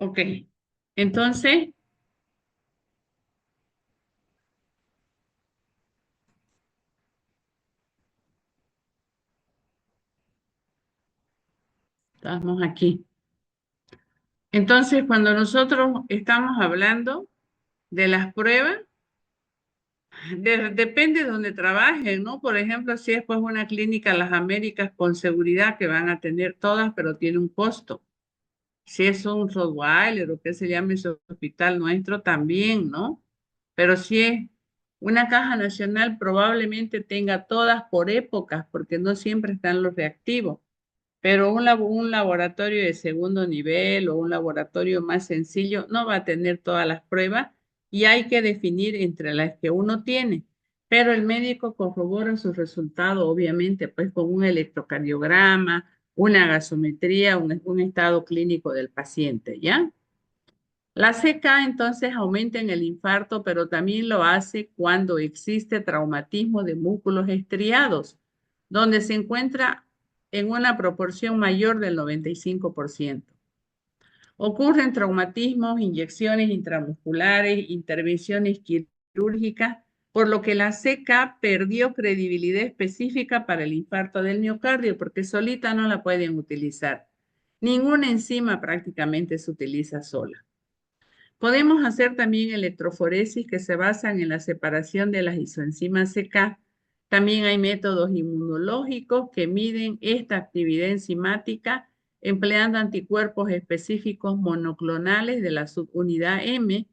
Ok. Entonces, estamos aquí. Entonces, cuando nosotros estamos hablando de las pruebas, depende de donde trabajen, ¿no? Por ejemplo, si es pues una clínica Las Américas con seguridad que van a tener todas, pero tiene un costo. Si es un Rottweiler o qué se llame ese hospital nuestro, también, ¿no? Pero si es una caja nacional, probablemente tenga todas por épocas, porque no siempre están los reactivos. Pero un laboratorio de segundo nivel o un laboratorio más sencillo no va a tener todas las pruebas y hay que definir entre las que uno tiene. Pero el médico corrobora su resultado, obviamente, pues con un electrocardiograma, una gasometría, un estado clínico del paciente, ¿ya? La CK entonces aumenta en el infarto, pero también lo hace cuando existe traumatismo de músculos estriados, donde se encuentra en una proporción mayor del 95%. Ocurren traumatismos, inyecciones intramusculares, intervenciones quirúrgicas, por lo que la CK perdió credibilidad específica para el infarto del miocardio, porque solita no la pueden utilizar. Ninguna enzima prácticamente se utiliza sola. Podemos hacer también electroforesis que se basan en la separación de las isoenzimas CK. También hay métodos inmunológicos que miden esta actividad enzimática empleando anticuerpos específicos monoclonales de la subunidad M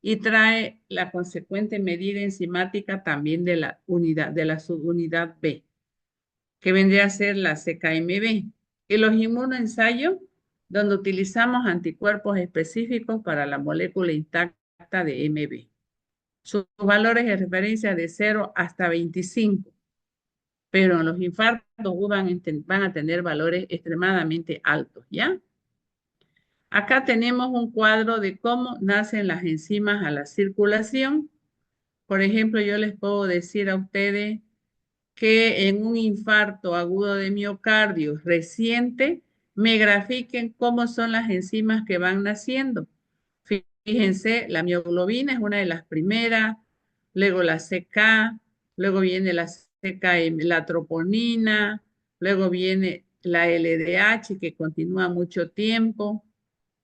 y trae la consecuente medida enzimática también de la subunidad B, que vendría a ser la CKMB. Y los inmunoensayos, donde utilizamos anticuerpos específicos para la molécula intacta de MB. Sus valores de referencia de 0 hasta 25, pero en los infartos van a tener valores extremadamente altos, ¿ya? Acá tenemos un cuadro de cómo nacen las enzimas a la circulación. Por ejemplo, yo les puedo decir a ustedes que en un infarto agudo de miocardio reciente me grafiquen cómo son las enzimas que van naciendo. Fíjense, la mioglobina es una de las primeras, luego la CK, luego viene la CKM, la troponina, luego viene la LDH que continúa mucho tiempo.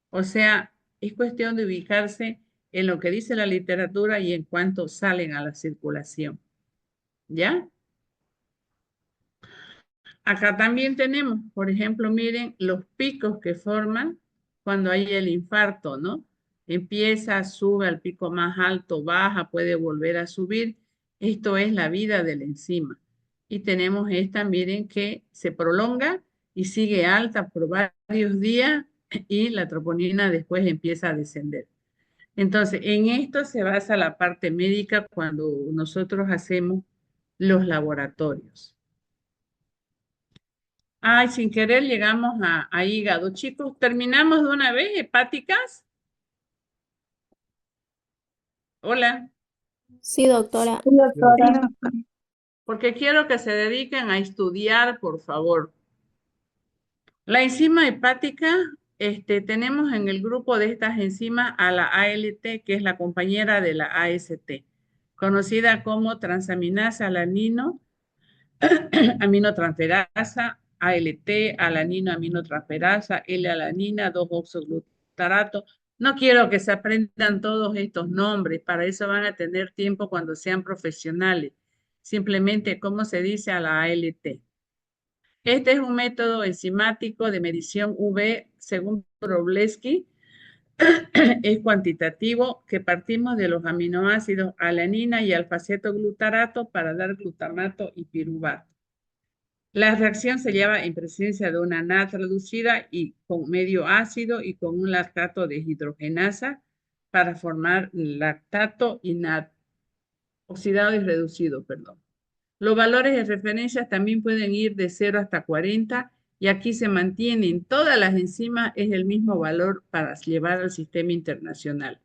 O sea, es cuestión de ubicarse en lo que dice la literatura y en cuánto salen a la circulación. ¿Ya? Acá también tenemos, por ejemplo, miren los picos que forman cuando hay el infarto, ¿no? Empieza, sube al pico más alto, baja, puede volver a subir. Esto es la vida de la enzima. Y tenemos esta, miren, que se prolonga y sigue alta por varios días y la troponina después empieza a descender. Entonces, en esto se basa la parte médica cuando nosotros hacemos los laboratorios. Ay, sin querer llegamos a hígado. Chicos, ¿terminamos de una vez hepáticas? Hola, Sí, doctora. Sí, doctora. porque quiero que se dediquen a estudiar, por favor. La enzima hepática, tenemos en el grupo de estas enzimas a la ALT, que es la compañera de la AST, conocida como transaminasa alanino, aminotransferasa, ALT, alanino, aminotransferasa, L-alanina, 2-oxoglutarato. No quiero que se aprendan todos estos nombres, para eso van a tener tiempo cuando sean profesionales. Simplemente cómo se dice a la ALT. Este es un método enzimático de medición V según Wroblewski. Es cuantitativo que partimos de los aminoácidos alanina y alfa-cetoglutarato para dar glutamato y piruvato. La reacción se lleva en presencia de una NAD reducida y con medio ácido y con un lactato de hidrogenasa para formar lactato y NAD, oxidado y reducido, perdón. Los valores de referencia también pueden ir de 0 hasta 40 y aquí se mantienen todas las enzimas, es el mismo valor para llevar al sistema internacional.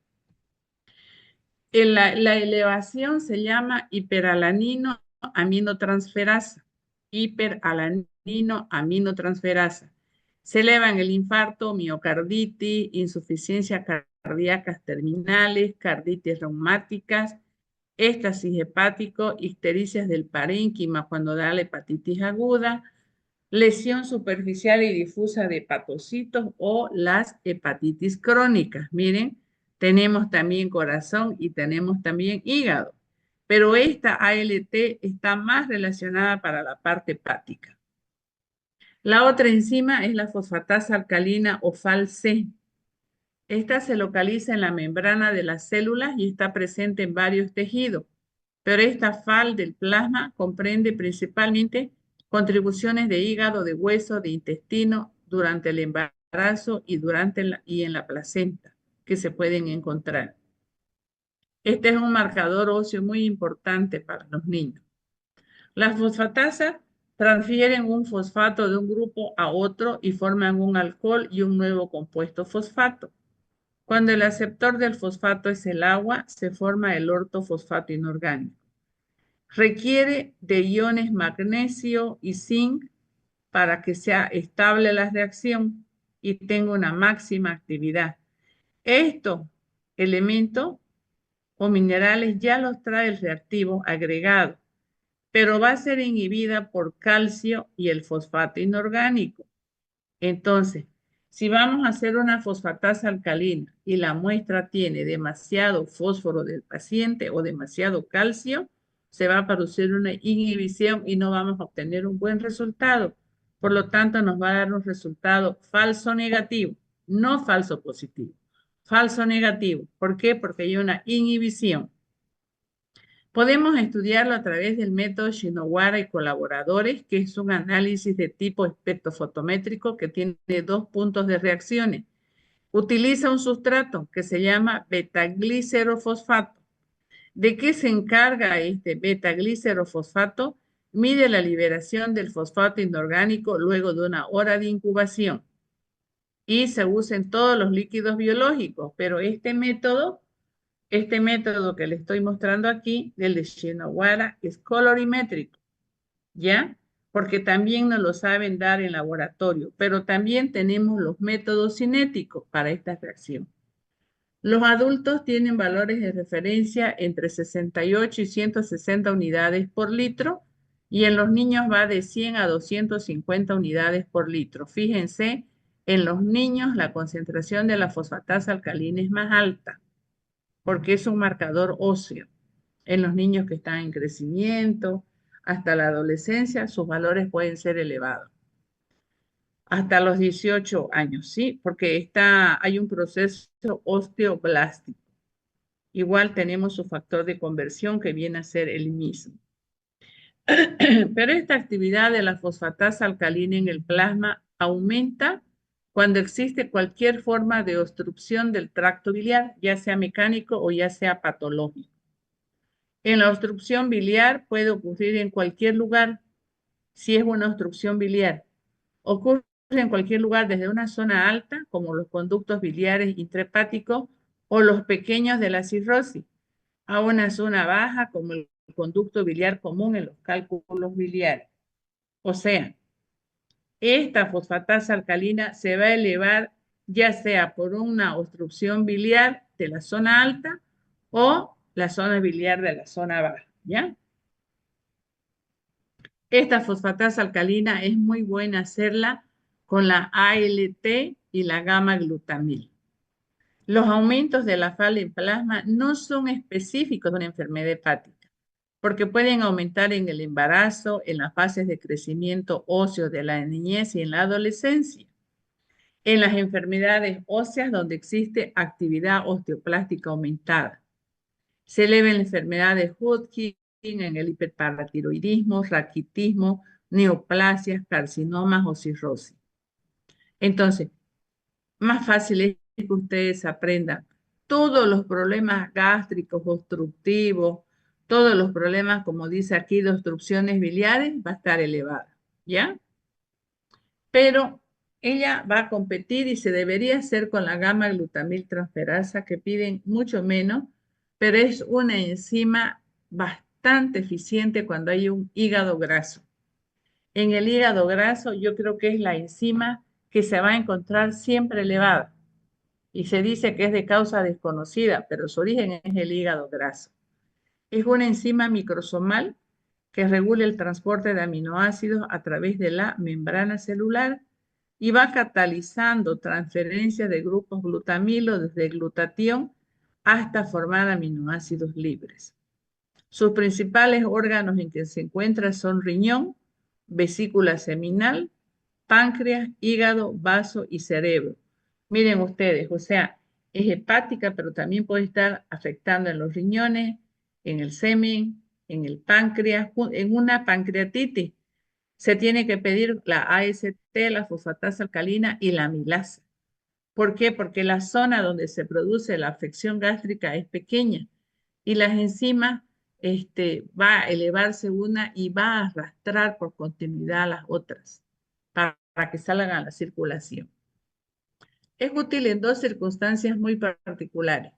La elevación se llama hiperalanino aminotransferasa, hiperalanino aminotransferasa. Se elevan el infarto, miocarditis, insuficiencias cardíacas terminales, carditis reumáticas, éxtasis hepático, ictericias del parénquima cuando da la hepatitis aguda, lesión superficial y difusa de hepatocitos o las hepatitis crónicas. Miren, tenemos también corazón y tenemos también hígado, pero esta ALT está más relacionada para la parte hepática. La otra enzima es la fosfatasa alcalina o FAL-C. Esta se localiza en la membrana de las células y está presente en varios tejidos, pero esta FAL del plasma comprende principalmente contribuciones de hígado, de hueso, de intestino durante el embarazo y en la placenta que se pueden encontrar. Este es un marcador óseo muy importante para los niños. Las fosfatasas transfieren un fosfato de un grupo a otro y forman un alcohol y un nuevo compuesto fosfato. Cuando el aceptor del fosfato es el agua, se forma el ortofosfato inorgánico. Requiere de iones magnesio y zinc para que sea estable la reacción y tenga una máxima actividad. Estos elementos o minerales ya los trae el reactivo agregado, pero va a ser inhibida por calcio y el fosfato inorgánico. Entonces, si vamos a hacer una fosfatasa alcalina y la muestra tiene demasiado fósforo del paciente o demasiado calcio, se va a producir una inhibición y no vamos a obtener un buen resultado. Por lo tanto, nos va a dar un resultado falso negativo, no falso positivo. Falso negativo. ¿Por qué? Porque hay una inhibición. Podemos estudiarlo a través del método Shinowara y colaboradores, que es un análisis de tipo espectrofotométrico que tiene dos puntos de reacciones. Utiliza un sustrato que se llama betaglicerofosfato. ¿De qué se encarga este betaglicerofosfato? Mide la liberación del fosfato inorgánico luego de 1 hora de incubación y se usa en todos los líquidos biológicos, pero este método que le estoy mostrando aquí, del de Shinowara, es colorimétrico, ¿ya? Porque también nos lo saben dar en laboratorio, pero también tenemos los métodos cinéticos para esta reacción. Los adultos tienen valores de referencia entre 68 y 160 unidades por litro y en los niños va de 100 a 250 unidades por litro. Fíjense, en los niños la concentración de la fosfatasa alcalina es más alta porque es un marcador óseo. En los niños que están en crecimiento, hasta la adolescencia, sus valores pueden ser elevados. Hasta los 18 años, ¿sí? Porque hay un proceso osteoblástico. Igual tenemos su factor de conversión que viene a ser el mismo. Pero esta actividad de la fosfatasa alcalina en el plasma aumenta cuando existe cualquier forma de obstrucción del tracto biliar, ya sea mecánico o ya sea patológico. En la obstrucción biliar puede ocurrir en cualquier lugar, si es una obstrucción biliar. Ocurre en cualquier lugar desde una zona alta, como los conductos biliares intrahepáticos, o los pequeños de la cirrosis, a una zona baja, como el conducto biliar común en los cálculos biliares. O sea, esta fosfatasa alcalina se va a elevar ya sea por una obstrucción biliar de la zona alta o la zona biliar de la zona baja, ¿ya? Esta fosfatasa alcalina es muy buena hacerla con la ALT y la gamma-glutamil. Los aumentos de la FAL en plasma no son específicos de una enfermedad hepática, porque pueden aumentar en el embarazo, en las fases de crecimiento óseo de la niñez y en la adolescencia, en las enfermedades óseas donde existe actividad osteoplástica aumentada. Se eleva en la enfermedad de Hodgkin, en el hiperparatiroidismo, raquitismo, neoplasias, carcinomas o cirrosis. Entonces, más fácil es que ustedes aprendan todos los problemas gástricos, obstructivos, todos los problemas, como dice aquí, de obstrucciones biliares, va a estar elevada, ¿ya? Pero ella va a competir y se debería hacer con la gamma glutamil transferasa que piden mucho menos, pero es una enzima bastante eficiente cuando hay un hígado graso. En el hígado graso yo creo que es la enzima que se va a encontrar siempre elevada y se dice que es de causa desconocida, pero su origen es el hígado graso. Es una enzima microsomal que regula el transporte de aminoácidos a través de la membrana celular y va catalizando transferencia de grupos glutamilo desde glutatión hasta formar aminoácidos libres. Sus principales órganos en que se encuentra son riñón, vesícula seminal, páncreas, hígado, vaso y cerebro. Miren ustedes, o sea, es hepática, pero también puede estar afectando en los riñones, en el semen, en el páncreas, en una pancreatitis. Se tiene que pedir la AST, la fosfatasa alcalina y la amilasa. ¿Por qué? Porque la zona donde se produce la afección gástrica es pequeña y las enzimas va a elevarse una y va a arrastrar por continuidad a las otras para que salgan a la circulación. Es útil en dos circunstancias muy particulares.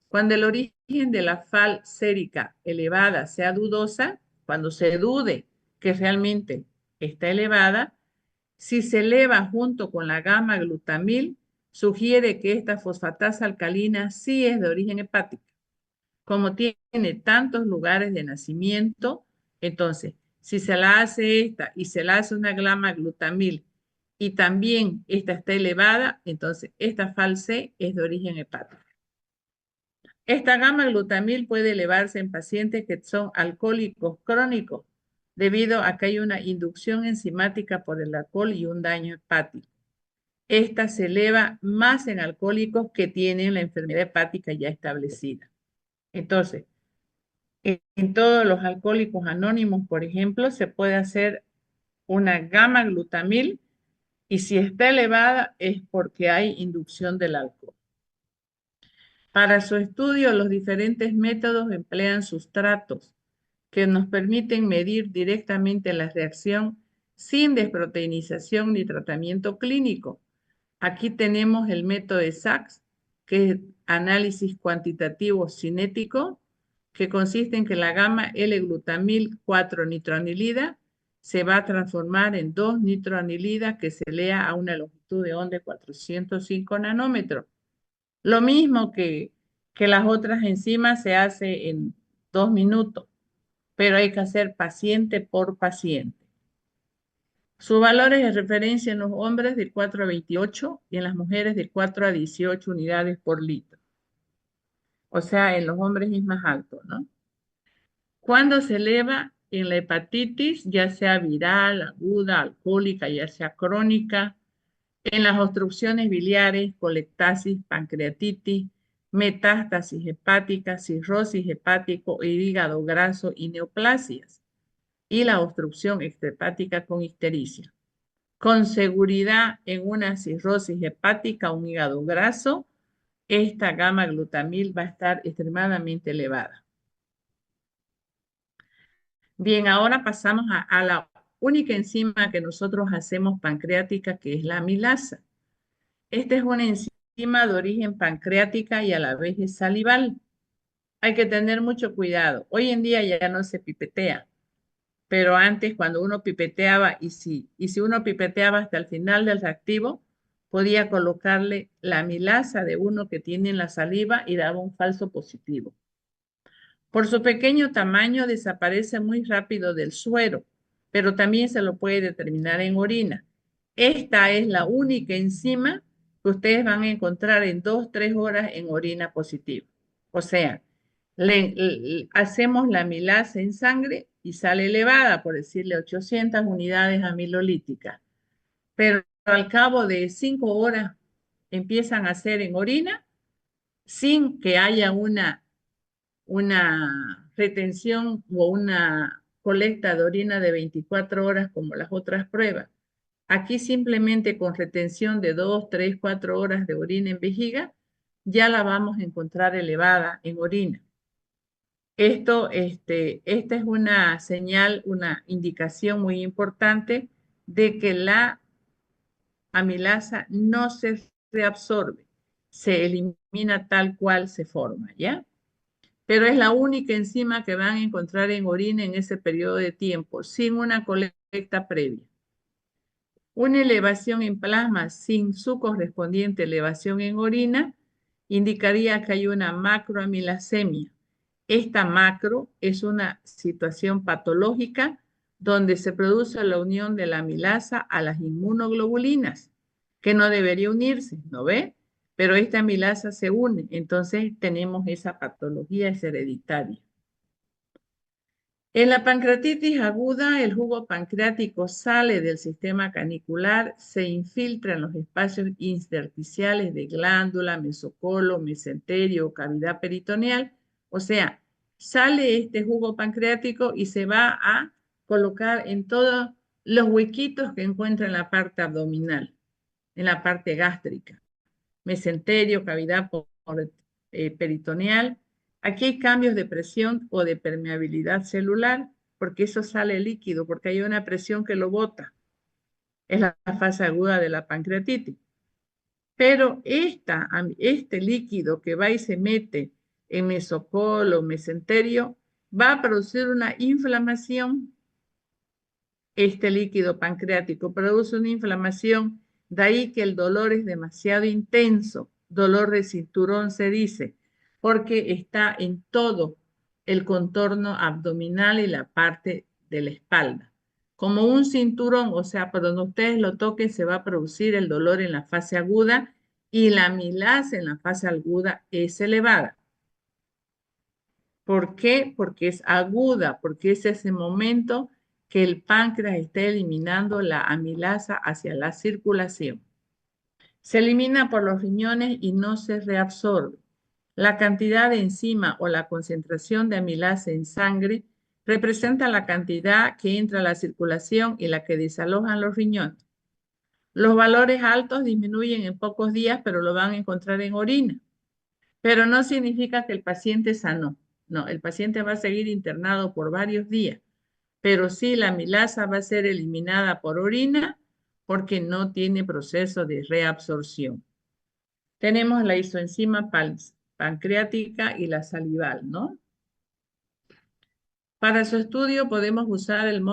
Cuando el origen de la fal sérica elevada sea dudosa, cuando se dude que realmente está elevada, si se eleva junto con la gamma glutamil, sugiere que esta fosfatasa alcalina sí es de origen hepático. Como tiene tantos lugares de nacimiento, entonces, si se la hace esta y se la hace una gamma glutamil y también esta está elevada, entonces esta fal C es de origen hepático. Esta gamma glutamil puede elevarse en pacientes que son alcohólicos crónicos debido a que hay una inducción enzimática por el alcohol y un daño hepático. Esta se eleva más en alcohólicos que tienen la enfermedad hepática ya establecida. Entonces, en todos los alcohólicos anónimos, por ejemplo, se puede hacer una gamma glutamil y si está elevada es porque hay inducción del alcohol. Para su estudio, los diferentes métodos emplean sustratos que nos permiten medir directamente la reacción sin desproteinización ni tratamiento clínico. Aquí tenemos el método de Sachs, que es análisis cuantitativo cinético, que consiste en que la gamma L-glutamil 4-nitroanilida se va a transformar en 2-nitroanilida que se lea a una longitud de onda de 405 nanómetros. Lo mismo que las otras enzimas se hace en 2 minutos, pero hay que hacer paciente por paciente. Sus valores de referencia en los hombres de 4 a 28 y en las mujeres de 4 a 18 unidades por litro. O sea, en los hombres es más alto, ¿no? Cuando se eleva en la hepatitis, ya sea viral, aguda, alcohólica, ya sea crónica, en las obstrucciones biliares, colectasis, pancreatitis, metástasis hepática, cirrosis hepático, hígado graso y neoplasias, y la obstrucción extrahepática con ictericia. Con seguridad en una cirrosis hepática, un hígado graso, esta gamma glutamil va a estar extremadamente elevada. Bien, ahora pasamos a la única enzima que nosotros hacemos pancreática, que es la amilasa. Esta es una enzima de origen pancreática y a la vez es salival. Hay que tener mucho cuidado. Hoy en día ya no se pipetea, pero antes cuando uno pipeteaba y si uno pipeteaba hasta el final del reactivo, podía colocarle la amilasa de uno que tiene en la saliva y daba un falso positivo. Por su pequeño tamaño desaparece muy rápido del suero, pero también se lo puede determinar en orina. Esta es la única enzima que ustedes van a encontrar en 2-3 horas en orina positiva. O sea, hacemos la amilasa en sangre y sale elevada, por decirle 800 unidades amilolíticas. Pero al cabo de 5 horas empiezan a hacer en orina sin que haya una retención o una colecta de orina de 24 horas como las otras pruebas. Aquí simplemente con retención de 2, 3, 4 horas de orina en vejiga, ya la vamos a encontrar elevada en orina. Esta es una señal, una indicación muy importante de que la amilasa no se reabsorbe, se elimina tal cual se forma, ¿ya? Pero es la única enzima que van a encontrar en orina en ese periodo de tiempo, sin una colecta previa. Una elevación en plasma sin su correspondiente elevación en orina indicaría que hay una macroamilasemia. Esta macro es una situación patológica donde se produce la unión de la amilasa a las inmunoglobulinas, que no debería unirse, ¿no ve? Pero esta amilasa se une, entonces tenemos esa patología, es hereditaria. En la pancreatitis aguda, el jugo pancreático sale del sistema canicular, se infiltra en los espacios intersticiales de glándula, mesocolo, mesenterio, cavidad peritoneal. O sea, sale este jugo pancreático y se va a colocar en todos los huequitos que encuentra en la parte abdominal, en la parte gástrica, mesenterio, cavidad peritoneal. Aquí hay cambios de presión o de permeabilidad celular, porque eso sale líquido, porque hay una presión que lo bota. Es la fase aguda de la pancreatitis. Pero este líquido que va y se mete en mesocolo, mesenterio, va a producir una inflamación. Este líquido pancreático produce una inflamación, de ahí que el dolor es demasiado intenso, dolor de cinturón se dice, porque está en todo el contorno abdominal y la parte de la espalda. Como un cinturón, o sea, por donde ustedes lo toquen se va a producir el dolor en la fase aguda y la amilasa en la fase aguda es elevada. ¿Por qué? Porque es aguda, porque es ese momento que el páncreas está eliminando la amilasa hacia la circulación. Se elimina por los riñones y no se reabsorbe. La cantidad de enzima o la concentración de amilasa en sangre representa la cantidad que entra a la circulación y la que desalojan los riñones. Los valores altos disminuyen en pocos días, pero lo van a encontrar en orina. Pero no significa que el paciente sanó. No, el paciente va a seguir internado por varios días, pero sí la amilasa va a ser eliminada por orina porque no tiene proceso de reabsorción. Tenemos la isoenzima pancreática y la salival, ¿no? Para su estudio podemos usar el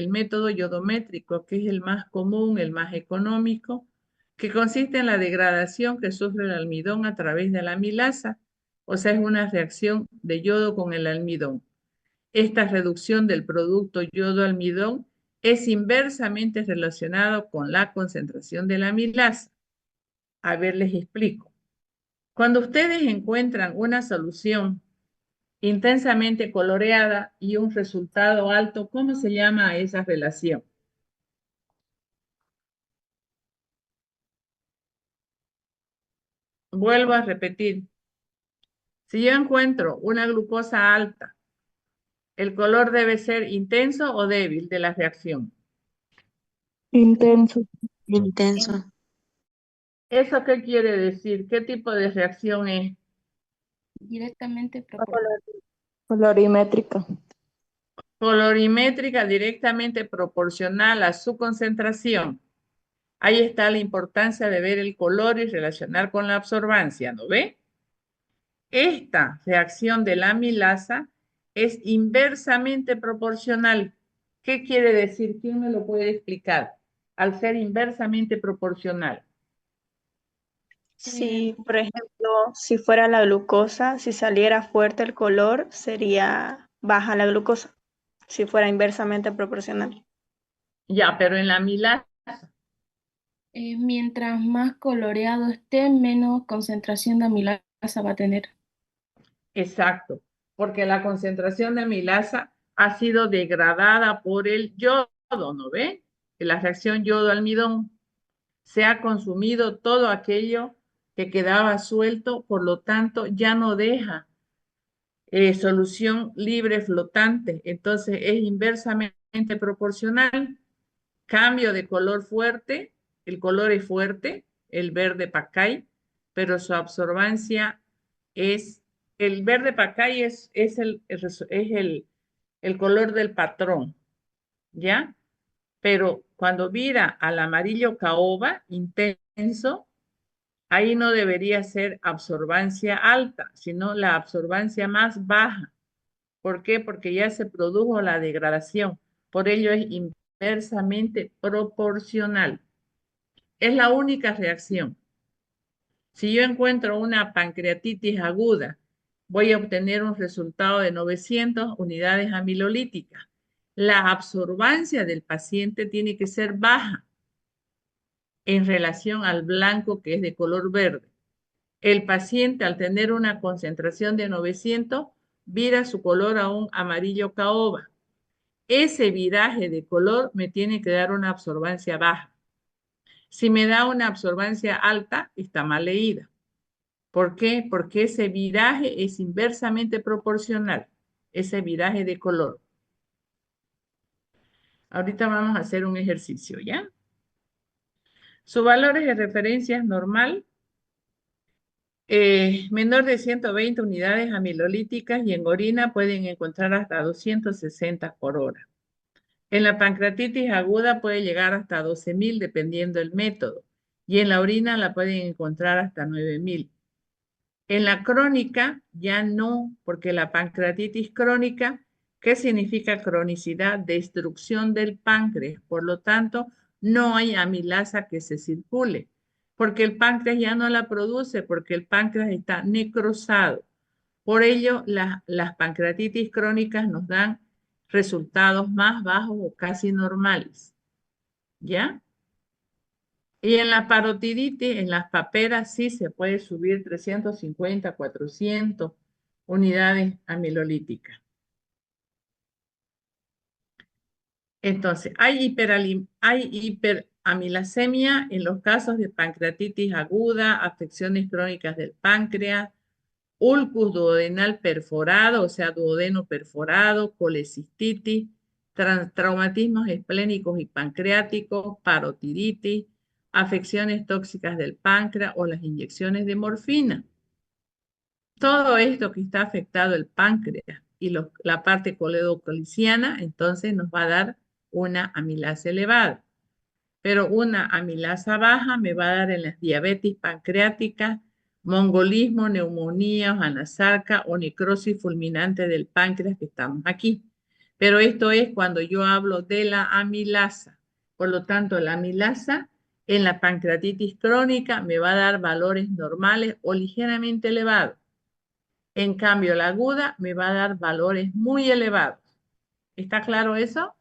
método yodométrico, que es el más común, el más económico, que consiste en la degradación que sufre el almidón a través de la amilasa, o sea, es una reacción de yodo con el almidón. Esta reducción del producto yodo-almidón es inversamente relacionado con la concentración de la amilasa. A ver, les explico. Cuando ustedes encuentran una solución intensamente coloreada y un resultado alto, ¿cómo se llama esa relación? Vuelvo a repetir. Si yo encuentro una glucosa alta, ¿el color debe ser intenso o débil de la reacción? Intenso. Intenso. ¿Eso qué quiere decir? ¿Qué tipo de reacción es? Directamente proporcional. Colorimétrica. Colorimétrica directamente proporcional a su concentración. Ahí está la importancia de ver el color y relacionar con la absorbancia, ¿no ve? Esta reacción de la amilasa es inversamente proporcional. ¿Qué quiere decir? ¿Quién me lo puede explicar? Al ser inversamente proporcional. Si, por ejemplo, si fuera la glucosa, si saliera fuerte el color, sería baja la glucosa, si fuera inversamente proporcional. Ya, pero en la amilasa, Mientras más coloreado esté, menos concentración de amilasa va a tener. exacto, porque la concentración de amilasa ha sido degradada por el yodo, ¿no ve? En la reacción yodo-almidón se ha consumido todo aquello que quedaba suelto, por lo tanto ya no deja solución libre flotante, entonces es inversamente proporcional. Cambio de color fuerte, el color es fuerte, el verde pacay, pero su absorbancia es, el verde pacay es el color del patrón, ¿ya? Pero cuando vira al amarillo caoba intenso, ahí no debería ser absorbancia alta, sino la absorbancia más baja. ¿Por qué? Porque ya se produjo la degradación. Por ello es inversamente proporcional. Es la única reacción. Si yo encuentro una pancreatitis aguda, voy a obtener un resultado de 900 unidades amilolíticas. La absorbancia del paciente tiene que ser baja en relación al blanco que es de color verde. El paciente, al tener una concentración de 900, vira su color a un amarillo caoba. Ese viraje de color me tiene que dar una absorbancia baja. Si me da una absorbancia alta, está mal leída. ¿Por qué? Porque ese viraje es inversamente proporcional, ese viraje de color. Ahorita vamos a hacer un ejercicio, ¿ya? Su valores de referencia es normal, menor de 120 unidades amilolíticas y en orina pueden encontrar hasta 260 por hora. En la pancreatitis aguda puede llegar hasta 12.000 dependiendo del método y en la orina la pueden encontrar hasta 9.000. En la crónica ya no, porque la pancreatitis crónica, ¿qué significa cronicidad? Destrucción del páncreas. Por lo tanto, no hay amilasa que se circule, porque el páncreas ya no la produce, porque el páncreas está necrosado. Por ello, las pancreatitis crónicas nos dan resultados más bajos o casi normales. ¿Ya? Y en la parotiditis, en las paperas, sí se puede subir 350, 400 unidades amilolíticas. Entonces, hay hiperamilasemia en los casos de pancreatitis aguda, afecciones crónicas del páncreas, ulcus duodenal perforado, o sea, duodeno perforado, colecistitis, traumatismos esplénicos y pancreáticos, parotiditis, afecciones tóxicas del páncreas o las inyecciones de morfina. Todo esto que está afectado el páncreas y la parte coledocoliciana, entonces nos va a dar una amilasa elevada. Pero una amilasa baja me va a dar en las diabetes pancreáticas, mongolismo, neumonía, anasarca o necrosis fulminante del páncreas que estamos aquí. Pero esto es cuando yo hablo de la amilasa. Por lo tanto, la amilasa en la pancreatitis crónica me va a dar valores normales o ligeramente elevados. En cambio, la aguda me va a dar valores muy elevados. ¿Está claro eso?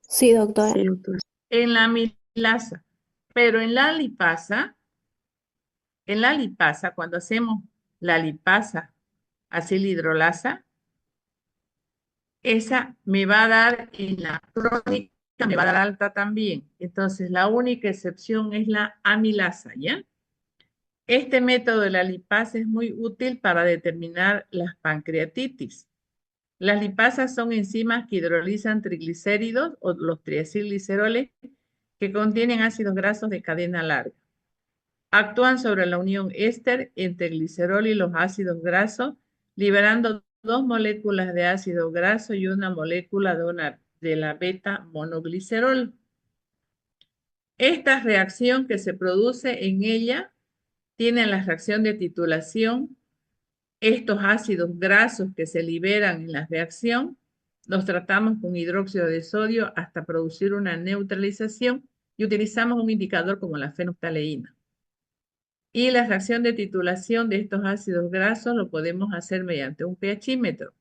Sí, doctora. Sí, doctor. En la amilasa. Pero en la lipasa, cuando hacemos la lipasa acilhidrolasa, esa me va a dar en la crónica, me va a dar alta también. Entonces, la única excepción es la amilasa, ¿ya? Este método de la lipasa es muy útil para determinar las pancreatitis. Las lipasas son enzimas que hidrolizan triglicéridos o los triacilgliceroles que contienen ácidos grasos de cadena larga. Actúan sobre la unión éster entre el glicerol y los ácidos grasos, liberando dos moléculas de ácido graso y una molécula de la beta monoglicerol. Esta reacción que se produce en ella tiene la reacción de titulación. Estos ácidos grasos que se liberan en la reacción los tratamos con hidróxido de sodio hasta producir una neutralización y utilizamos un indicador como la fenolftaleína. Y la reacción de titulación de estos ácidos grasos lo podemos hacer mediante un pHímetro.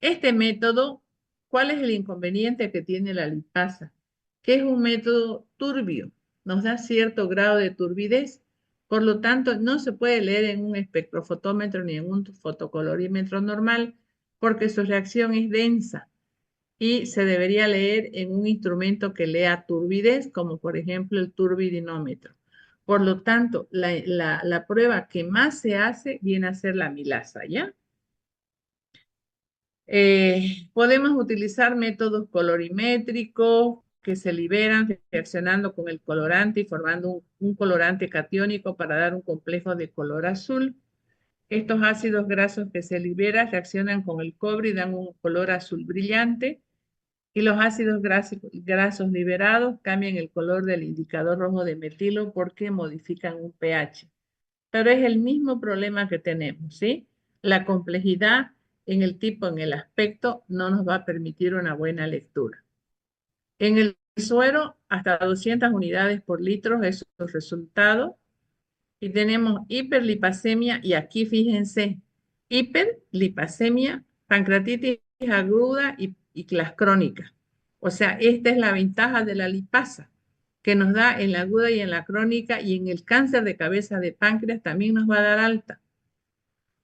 Este método, ¿cuál es el inconveniente que tiene la lipasa? Que es un método turbio, nos da cierto grado de turbidez, por lo tanto no se puede leer en un espectrofotómetro ni en un fotocolorímetro normal porque su reacción es densa y se debería leer en un instrumento que lea turbidez, como por ejemplo el turbidinómetro. Por lo tanto, la prueba que más se hace viene a ser la amilasa, ¿ya? Podemos utilizar métodos colorimétricos que se liberan reaccionando con el colorante y formando un colorante catiónico para dar un complejo de color azul. Estos ácidos grasos que se liberan reaccionan con el cobre y dan un color azul brillante. Y los ácidos grasos liberados cambian el color del indicador rojo de metilo porque modifican un pH. Pero es el mismo problema que tenemos, ¿sí? La complejidad en el tipo, en el aspecto, no nos va a permitir una buena lectura. En el suero hasta 200 unidades por litro, eso es el resultado. Y tenemos hiperlipasemia y aquí fíjense, hiperlipasemia, pancreatitis aguda y las crónicas. O sea, esta es la ventaja de la lipasa, que nos da en la aguda y en la crónica y en el cáncer de cabeza de páncreas también nos va a dar alta.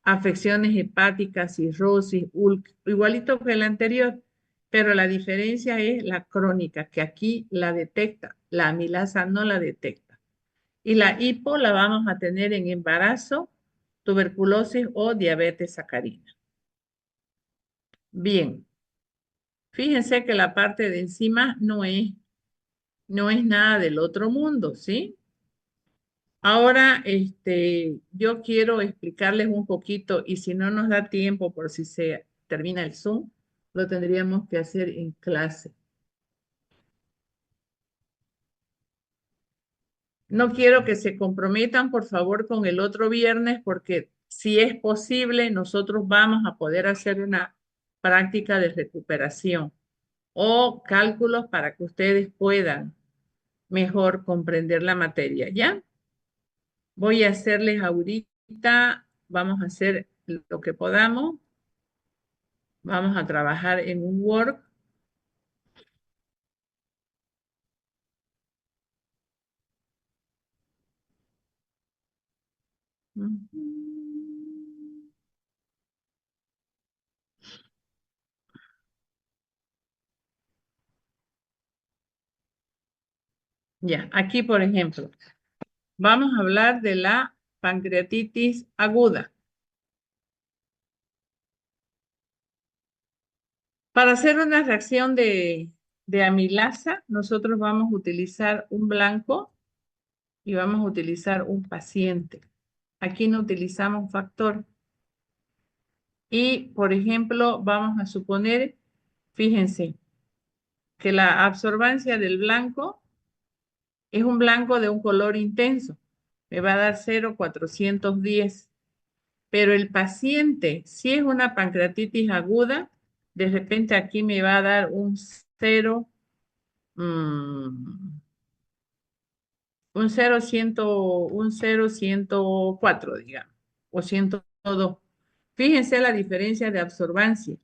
Afecciones hepáticas, cirrosis, ULC, igualito que el anterior, pero la diferencia es la crónica, que aquí la detecta, la amilasa no la detecta. Y la hipo la vamos a tener en embarazo, tuberculosis o diabetes sacarina. Bien, fíjense que la parte de encima no es nada del otro mundo, ¿sí? Ahora, yo quiero explicarles un poquito y si no nos da tiempo por si se termina el Zoom, lo tendríamos que hacer en clase. No quiero que se comprometan, por favor, con el otro viernes, porque si es posible, nosotros vamos a poder hacer una práctica de recuperación o cálculos para que ustedes puedan mejor comprender la materia, ¿ya? Voy a hacerles ahorita, vamos a hacer lo que podamos. Vamos a trabajar en un Word. Ujú. Ya, aquí por ejemplo, vamos a hablar de la pancreatitis aguda. Para hacer una reacción de amilasa, nosotros vamos a utilizar un blanco y vamos a utilizar un paciente. Aquí no utilizamos factor. Y, por ejemplo, vamos a suponer, fíjense, que la absorbancia del blanco es un blanco de un color intenso. Me va a dar 0,410. Pero el paciente, si es una pancreatitis aguda, de repente aquí me va a dar un 0, un 0,104, digamos, o 102. Fíjense la diferencia de absorbancia.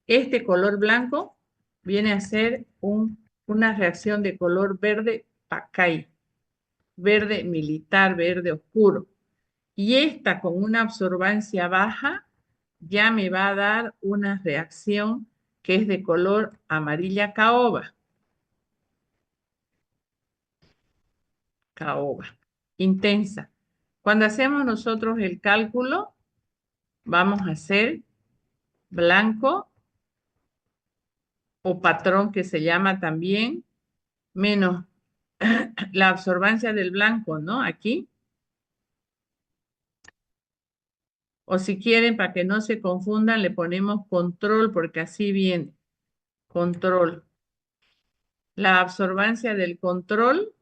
Este color blanco viene a ser una reacción de color verde Pacay, verde militar, verde oscuro. Y esta con una absorbancia baja ya me va a dar una reacción que es de color amarilla caoba. Caoba, intensa. Cuando hacemos nosotros el cálculo, vamos a hacer blanco o patrón que se llama también, menos la absorbancia del blanco, ¿no? Aquí. O si quieren, para que no se confundan, le ponemos control porque así viene. Control. La absorbancia del control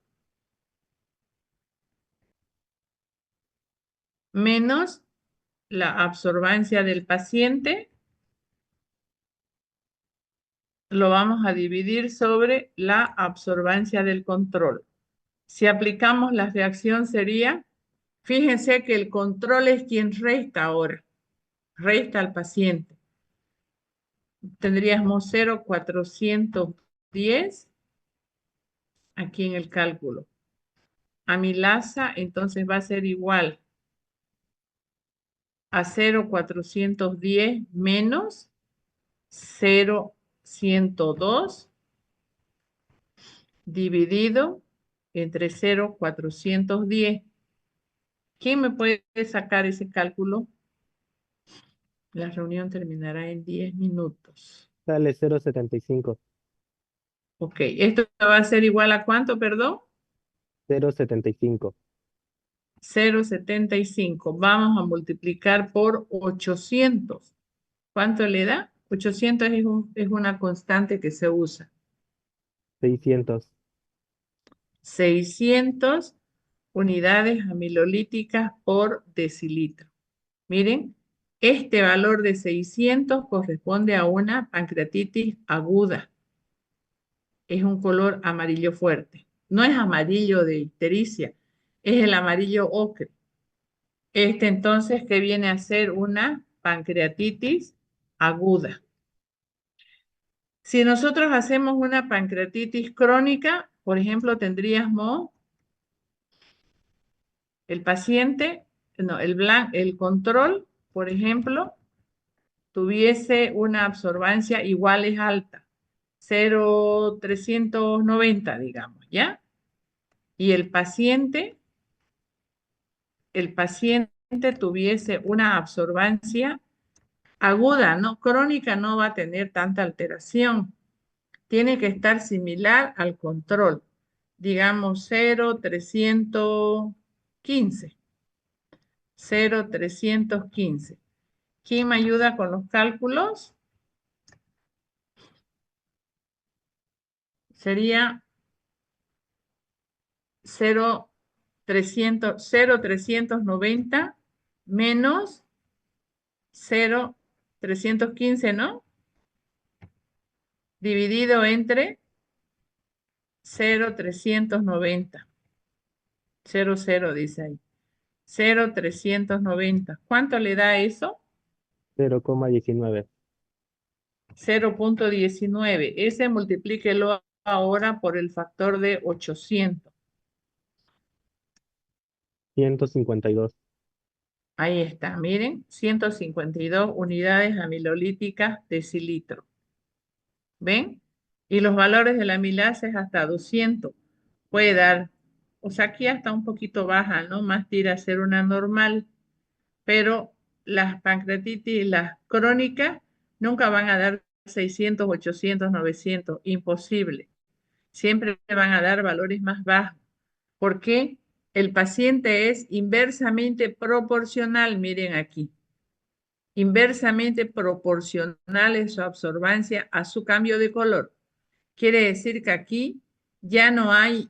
menos la absorbancia del paciente lo vamos a dividir sobre la absorbancia del control. Si aplicamos la reacción sería, fíjense que el control es quien resta ahora, resta al paciente. Tendríamos 0,410 aquí en el cálculo. Amilasa entonces va a ser igual a 0,410 menos 0,102 dividido entre 0,410. ¿Quién me puede sacar ese cálculo? La reunión terminará en 10 minutos. Sale 0,75. Ok, ¿esto va a ser igual a cuánto, perdón? 0,75. 0,75. Vamos a multiplicar por 800. ¿Cuánto le da? 800 es una constante que se usa. 600. 600 unidades amilolíticas por decilitro. Miren, este valor de 600 corresponde a una pancreatitis aguda. es un color amarillo fuerte. No es amarillo de ictericia, es el amarillo ocre. Entonces, ¿qué viene a ser una pancreatitis aguda? Si nosotros hacemos una pancreatitis crónica, por ejemplo, tendríamos el paciente, no, el control, por ejemplo, tuviese una absorbancia igual es alta, 0,390, digamos, ¿ya? Y el paciente tuviese una absorbancia aguda, ¿no? Crónica no va a tener tanta alteración. Tiene que estar similar al control, digamos 0,315. 0,315. ¿Quién me ayuda con los cálculos? Sería 0,390 menos 0,315, ¿no? Dividido entre 0,390. 0,0 dice ahí. 0,390. ¿Cuánto le da eso? 0,19. 0,19. Ese multiplíquelo ahora por el factor de 800. 152. Ahí está, miren, 152 unidades amilolíticas decilitro. ¿Ven? Y los valores de la amilasa es hasta 200. Puede dar, o sea, aquí hasta un poquito baja, ¿no? Más tira a ser una normal, pero las pancreatitis, las crónicas, nunca van a dar 600, 800, 900, imposible. Siempre van a dar valores más bajos. ¿Por qué? El paciente es inversamente proporcional, miren aquí. Inversamente proporcional es su absorbancia a su cambio de color. Quiere decir que aquí ya no hay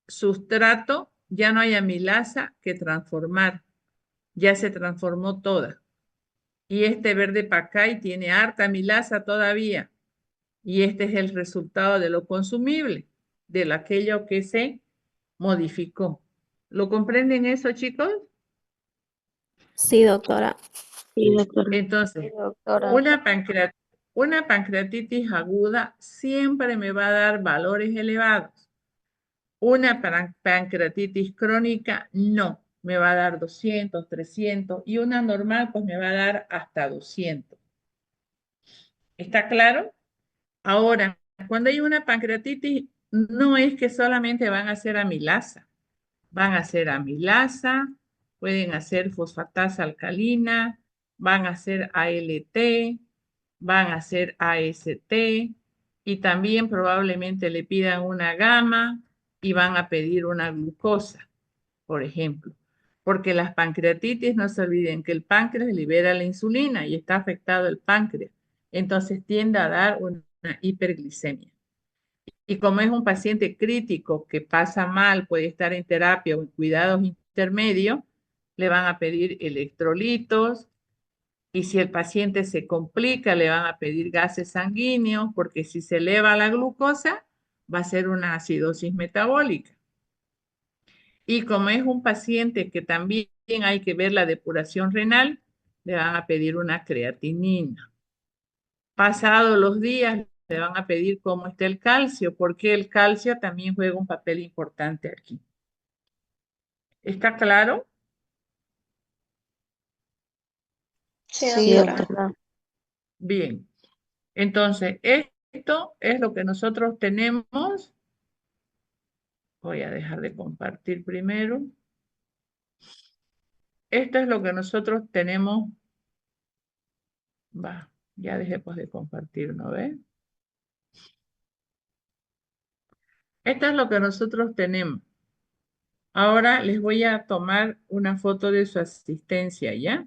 sustrato, ya no hay amilasa que transformar. Ya se transformó toda. Y este verde pacay tiene harta amilasa todavía. Y este es el resultado de lo consumible, de aquello que se modificó. ¿Lo comprenden eso, chicos? Sí, doctora. Sí, doctora. Entonces, Doctora. una pancreatitis aguda siempre me va a dar valores elevados. Una pancreatitis crónica no, me va a dar 200, 300 y una normal pues me va a dar hasta 200. ¿Está claro? Ahora, cuando hay una pancreatitis, no es que solamente van a ser amilasa. Van a ser amilasa, pueden hacer fosfatasa alcalina, van a ser ALT, van a ser AST y también probablemente le pidan una gamma y van a pedir una glucosa, por ejemplo. Porque las pancreatitis, no se olviden que el páncreas libera la insulina y está afectado el páncreas. Entonces tiende a dar una hiperglicemia. Y como es un paciente crítico que pasa mal, puede estar en terapia o en cuidados intermedios, le van a pedir electrolitos y si el paciente se complica, le van a pedir gases sanguíneos porque si se eleva la glucosa, va a ser una acidosis metabólica. Y como es un paciente que también hay que ver la depuración renal, le van a pedir una creatinina. Pasados los días, le van a pedir cómo está el calcio, porque el calcio también juega un papel importante aquí. ¿Está claro? Sí, doctora. Bien. Entonces, esto es lo que nosotros tenemos. Voy a dejar de compartir primero. Esto es lo que nosotros tenemos. Va, ya dejé pues de compartir, ¿no ves? Esto es lo que nosotros tenemos. Ahora les voy a tomar una foto de su asistencia, ¿ya?